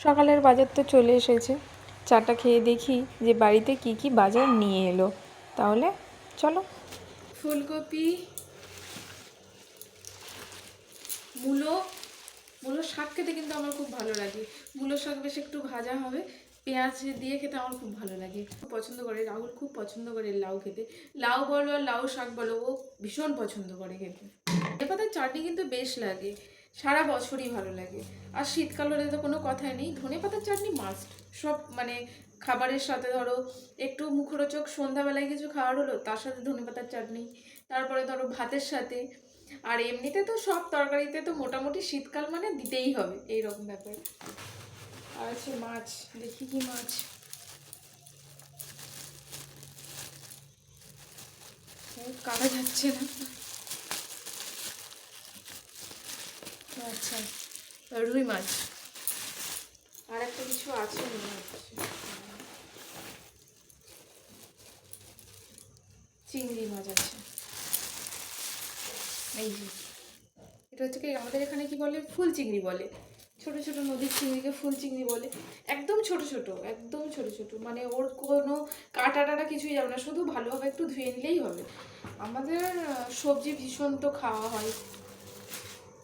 সকালের বাজার তো চলে এসেছে, চাটা খেয়ে দেখি যে বাড়িতে কি কি বাজার নিয়ে এলো। তাহলে চলো। ফুলকপি, মূলো শাক খেতে কিন্তু আমার খুব ভালো লাগে। মূলো শাক বেশ একটু ভাজা হবে, পেঁয়াজ দিয়ে খেতে আমার খুব ভালো লাগে, খুব পছন্দ করে। রাহুল খুব পছন্দ করে লাউ খেতে। লাউ বলো আর লাউ শাক বলো, ও ভীষণ পছন্দ করে খেতে। ধনে পাতার চাটনি কিন্তু বেশ লাগে, সারা বছরই ভালো লাগে। আর শীতকাল হলে তো কোনো কথাই নেই, ধনে পাতার চাটনি মাস্ট। সব মানে খাবারের সাথে ধরো একটু মুখরোচক সন্ধ্যাবেলায় কিছু খাওয়ার হলো, তার সাথে ধনে পাতার চাটনি। তারপরে ধরো ভাতের সাথে, আর এমনিতে তো সব তরকারিতে তো মোটামুটি শীতকাল মানে দিতেই হবে, এইরকম ব্যাপার। আর আছে মাছ, দেখি কি মাছ। কাটা যাচ্ছে না। আচ্ছা, রুই মাছ। আর একটা কিছু আছে মনে হচ্ছে, চিংড়ি মাছ আছে। এই যে এটা হচ্ছে কি, আমাদের এখানে কি বলে, ফুল চিংড়ি বলে। ছোট ছোট নদীর চিংড়িকে ফুল চিংড়ি বলে। একদম ছোট ছোট, একদম ছোট ছোট, মানে ওর কোনো কাটা টাটা কিছুই যাবে না, শুধু ভালোভাবে একটু ধুয়ে নিলেই হবে। আমাদের সবজি ভীষণ তো খাওয়া হয়,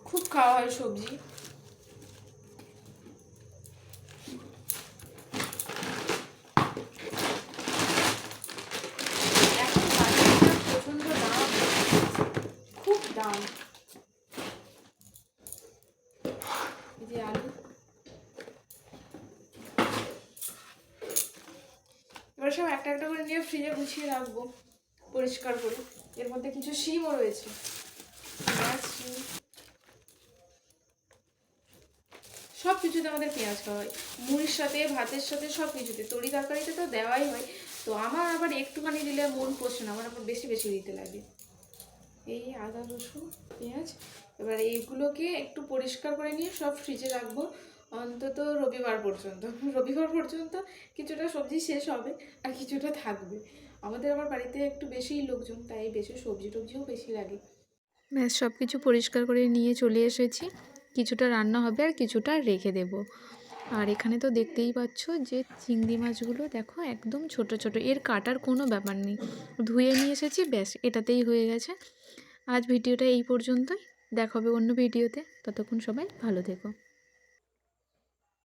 খুব খাওয়া হয় সবজি। এখন বাজারে প্রচণ্ড দাম, খুব দাম। এই যে আলু, এবার সব একটা একটা করে নিয়ে ফ্রিজে গুছিয়ে রাখবো পরিষ্কার করে। এর মধ্যে কিছু শিমও রয়েছে, পেঁয়াজ, শিম, সব কিছুতে আমাদের পেঁয়াজ খাওয়া হয়। মুড়ির সাথে, ভাতের সাথে, সব কিছুতে। তরি তরকারিতে তো দেওয়াই হয়। তো আমার আবার একটুখানি দিলে মন পোষে না, আমার আবার বেশি বেশি দিতে লাগে। এই আদা রসুন পেঁয়াজ, এবার এইগুলোকে একটু পরিষ্কার করে নিয়ে সব ফ্রিজে রাখবো অন্তত রবিবার পর্যন্ত। রবিবার পর্যন্ত কিছুটা সবজি শেষ হবে আর কিছুটা থাকবে। আমাদের আবার বাড়িতে একটু বেশিই লোকজন, তাই বেশি সবজি টবজিও বেশি লাগে। ব্যাস সব কিছু পরিষ্কার করে নিয়ে চলে এসেছি। কিছুটা রান্না হবে আর কিছুটা রেখে দেব। আর এখানে তো দেখতেই পাচ্ছ যে চিংড়ি মাছগুলো দেখো একদম ছোট ছোট, এর কাটার কোনো ব্যাপার নেই। ধুয়ে নিয়ে এসেছি, ব্যাস এটাতেই হয়ে গেছে। আজ ভিডিওটা এই পর্যন্তই, দেখা হবে অন্য ভিডিওতে। ততক্ষণ সবাই ভালো থেকো।